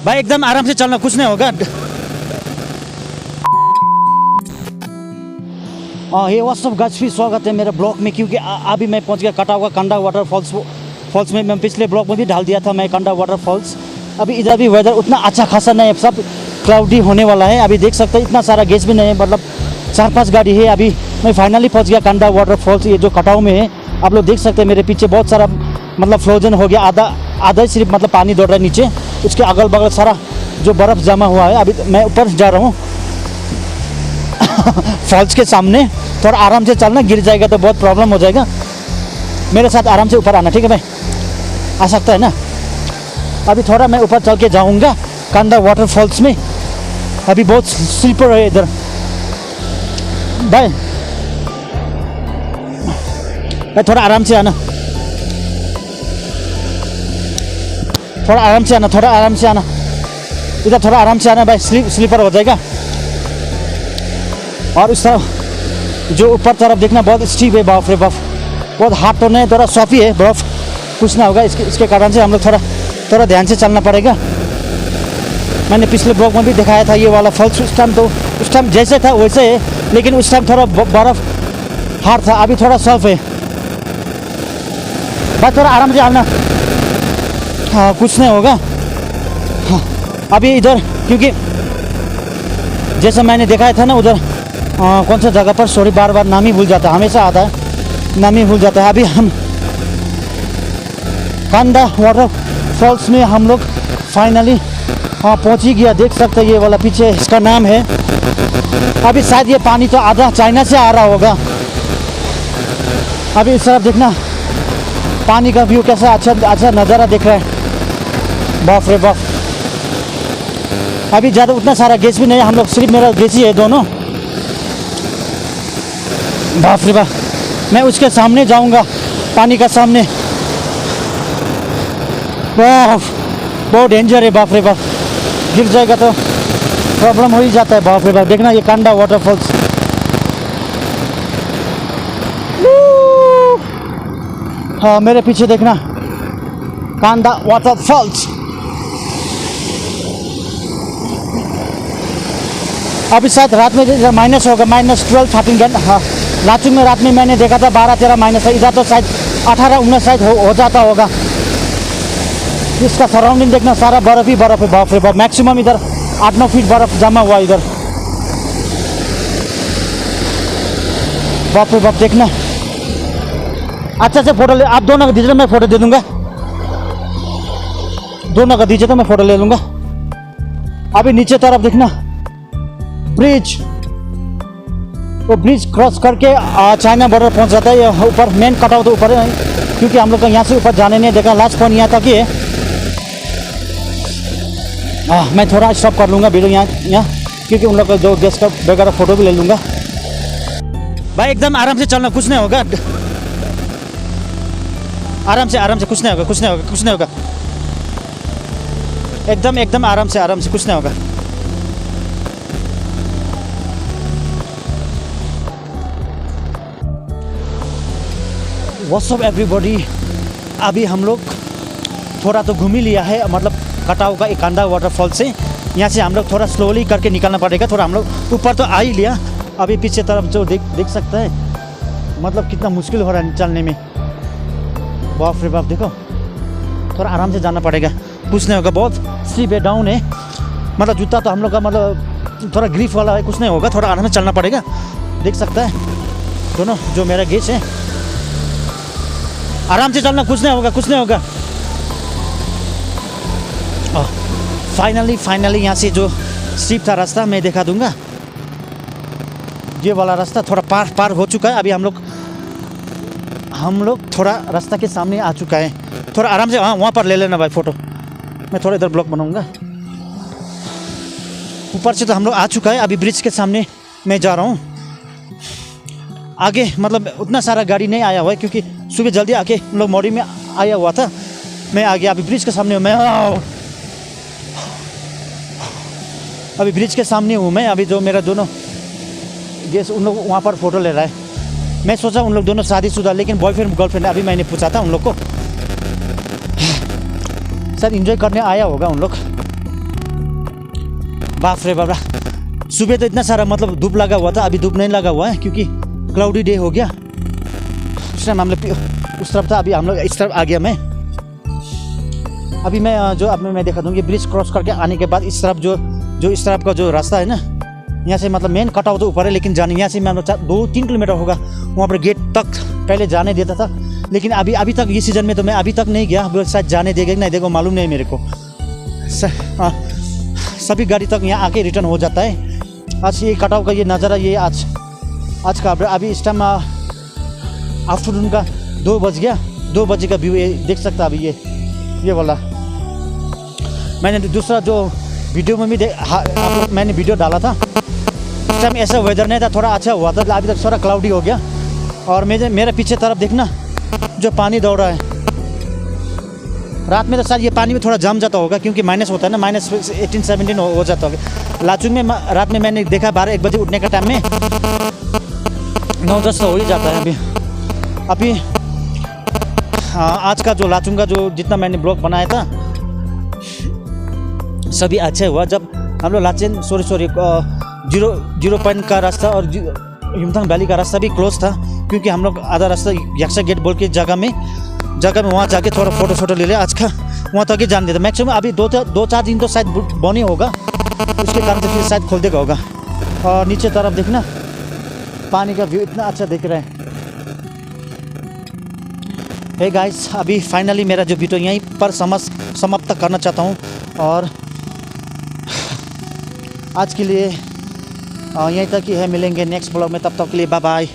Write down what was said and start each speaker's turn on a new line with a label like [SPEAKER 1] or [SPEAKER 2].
[SPEAKER 1] भाई एकदम आराम से चलना, कुछ नहीं होगा। ये व्हाट्सअप गाइस, फिर स्वागत है मेरे ब्लॉग में। क्योंकि अभी मैं पहुंच गया कटाव का कंडा वाटरफॉल्स में। मैं पिछले ब्लॉग में भी डाल दिया था मैं कंडा वाटरफॉल्स। अभी इधर भी वेदर उतना अच्छा खासा नहीं है, सब क्लाउडी होने वाला है। अभी देख सकते हैं इतना सारा गेस भी नहीं है, मतलब 4-5 गाड़ी है। अभी मैं फाइनली पहुंच गया कंडा वाटरफॉल्स, ये जो कटाव में है। आप लोग देख सकते हैं मेरे पीछे बहुत सारा मतलब फ्रोजन हो गया, आधा ही सिर्फ मतलब पानी दौड़ रहा है नीचे। उसके अगल बगल सारा जो बर्फ़ जमा हुआ है। अभी मैं ऊपर जा रहा हूँ फॉल्स के सामने। थोड़ा आराम से चलना, गिर जाएगा तो बहुत प्रॉब्लम हो जाएगा। मेरे साथ आराम से ऊपर आना, ठीक है भाई? आ सकता है ना? अभी थोड़ा मैं ऊपर चल के जाऊँगा कंडा वाटरफॉल्स में। अभी बहुत स्लीपर है इधर भाई। थोड़ा आराम से आना, थोड़ा आराम से आना, थोड़ा आराम से आना। इधर थोड़ा आराम से आना भाई, स्लीपर हो जाएगा। और इस तरफ जो ऊपर तरफ देखना बहुत स्टीप है, बाप रे बाप, बहुत हार्ड तो नहीं, थोड़ा सॉफ्ट ही है बर्फ, कुछ ना होगा। इसके कारण से हम लोग थोड़ा ध्यान से चलना पड़ेगा। मैंने पिछले ब्लॉग में भी दिखाया था ये वाला फॉल्स। उस टाइम जैसे था वैसे है, लेकिन उस टाइम थोड़ा बर्फ हार्ड था, अभी थोड़ा सॉफ्ट है। बस थोड़ा आराम से आना, हाँ कुछ नहीं होगा। हाँ अभी इधर क्योंकि जैसा मैंने दिखाया था ना उधर कौन सा जगह पर, सॉरी बार बार नाम ही भूल जाता है, हमेशा आता है नाम ही भूल जाता है। अभी हम कंडा वाटरफॉल्स में हम लोग फाइनली पहुंच ही गया। देख सकते हैं ये वाला पीछे इसका नाम है। अभी शायद ये पानी तो आधा चाइना से आ रहा होगा। अभी इस तरफ देखना पानी का व्यू कैसा अच्छा नज़ारा दिख रहा है, बाप रे बाप। अभी ज़्यादा उतना सारा गैस भी नहीं है, हम लोग सिर्फ मेरा गैस ही है दोनों, बाप रे बाप। मैं उसके सामने जाऊंगा, पानी का सामने, बहुत डेंजर है बाप रे बाप। गिर जाएगा तो प्रॉब्लम हो ही जाता है, बाप रे बाप। देखना ये कंडा वाटरफॉल्स, हाँ मेरे पीछे देखना कंडा वाटरफॉल्स। अभी शायद रात में माइनस होगा, -12-13। हाँ लाचुंग में रात में मैंने देखा था 12-13 माइनस है। इधर तो शायद 18-19 शायद हो जाता होगा। इसका सराउंडिंग देखना, सारा बर्फ ही बर्फ है, बाप रे बाप। मैक्सिमम इधर 8-9 फीट बर्फ जमा हुआ इधर, बाप रे बाप। देखना अच्छा से फोटो ले, आप दोनों का दीजिए, मैं फोटो दे दूंगा। दोनों का दीजिए तो मैं फोटो ले लूंगा। अभी नीचे तरफ देखना ब्रिज, वो ब्रिज क्रॉस करके चाइना बॉर्डर पहुंच जाता है। ऊपर मेन कटाव तो ऊपर है, क्योंकि हम लोग का यहाँ से ऊपर जाने नहीं देखा। लास्ट पॉइंट यहाँ तक ही है। मैं थोड़ा स्टॉप कर लूँगा वीडियो यहाँ, क्योंकि उन लोग का जो गेस्ट का वगैरह फोटो भी ले लूँगा। भाई एकदम आराम से चलना, कुछ नहीं होगा। आराम से कुछ नहीं होगा, कुछ नहीं होगा, कुछ नहीं होगा। एकदम आराम से कुछ नहीं होगा। व्हाट्स अप एवरीबॉडी, अभी हम लोग थोड़ा तो घूम ही लिया है, मतलब कटाव का एक कंडा वाटरफॉल से। यहाँ से हम लोग थोड़ा स्लोली करके निकलना पड़ेगा। थोड़ा हम लोग ऊपर तो आ ही लिया, अभी पीछे तरफ जो देख सकते हैं, मतलब कितना मुश्किल हो रहा है चलने में, बाप रे बाप। देखो थोड़ा आराम से जाना पड़ेगा, कुछ नहीं होगा। बहुत स्लीप है, डाउन है, मतलब जूता तो हम लोग का मतलब थोड़ा ग्रिप वाला है, कुछ नहीं होगा। थोड़ा आराम से चलना पड़ेगा। देख सकता है दोनों जो मेरा गेस है, आराम से चलना, कुछ नहीं होगा, कुछ नहीं होगा। फाइनली यहाँ से जो स्टीप था रास्ता मैं दिखा दूंगा। ये वाला रास्ता थोड़ा पार हो चुका है। अभी हम लोग थोड़ा रास्ता के सामने आ चुका है। थोड़ा आराम से, हाँ वहाँ पर ले लेना भाई फोटो, मैं थोड़ा इधर ब्लॉग बनाऊंगा। ऊपर से तो हम लोग आ चुका है। अभी ब्रिज के सामने मैं जा रहा हूँ। आगे मतलब उतना सारा गाड़ी नहीं आया हुआ है, क्योंकि सुबह जल्दी आके हम लोग मॉर्निंग में आया हुआ था। मैं आ गया, अभी ब्रिज के सामने हूँ मैं। अभी ब्रिज के सामने हूँ मैं। अभी जो मेरा दोनों गेस्ट उन लोग वहाँ पर फ़ोटो ले रहा है। मैं सोचा उन लोग दोनों शादीशुदा, लेकिन बॉयफ्रेंड गर्लफ्रेंड। अभी मैंने पूछा था उन लोग को, शायद एंजॉय करने आया होगा उन लोग। बाप रे बाप, सुबह तो इतना सारा मतलब धूप लगा हुआ था, अभी धूप नहीं लगा हुआ है क्योंकि क्लाउडी डे हो गया। उस टाइम हम लोग उस तरफ था, अभी हम लोग इस तरफ आ गया। मैं अभी मैं देखा दूँ, ये ब्रिज क्रॉस करके आने के बाद इस तरफ जो इस तरफ का जो रास्ता है ना, यहाँ से मतलब मेन कटआउट तो ऊपर है, लेकिन जाने यहाँ से मैं 2-3 किलोमीटर होगा वहाँ पर गेट तक पहले जाने देता था। लेकिन अभी तक ये सीज़न में तो मैं अभी तक नहीं गया, शायद जाने देगा कि नहीं देगा मालूम नहीं मेरे को। सभी गाड़ी तक यहाँ आके रिटर्न हो जाता है। आज ये कटाव का ये नज़ारा, ये आज का अभी इस टाइम आफ्टरनून का 2 बज गया, 2 बजे का व्यू ये देख सकता। अभी ये वाला मैंने दूसरा जो वीडियो में भी मैंने वीडियो डाला था, उस टाइम ऐसा वेदर नहीं था, थोड़ा अच्छा हुआ था। अभी तक थोड़ा क्लाउडी हो गया। और मेरे पीछे तरफ देखना जो पानी दौड़ रहा है, रात में तो शायद ये पानी में थोड़ा जम जाता होगा क्योंकि माइनस होता है ना, -18-17 हो जाता होगा। लाचुंग में रात में मैंने देखा 12-1 बजे उठने का टाइम में 9-10 तो हो ही जाता है। अभी आज का जो लाचुंग का जो जितना मैंने ब्लॉग बनाया था सभी अच्छा हुआ। जब हम लोग लाचेन जीरो पॉइंट का रास्ता और युमथांग वैली का रास्ता भी क्लोज था क्योंकि हम लोग आधा रास्ता याक्सा गेट बोल के जगह में वहाँ जाके थोड़ा फोटो ले लिया। आज का वहाँ तक ही जान देता मैक्सिमम। अभी 2-4 दिन तो शायद बनी होगा, उसके कारण से फिर शायद खोल देगा होगा। और नीचे तरफ देखना पानी का व्यू इतना अच्छा दिख रहा है। हे गाइस, अभी फाइनली मेरा जो वीडियो यहीं पर समाप्त करना चाहता हूँ और आज के लिए यहीं तक ही है। मिलेंगे नेक्स्ट ब्लॉग में, तब तक के लिए बाय बाय।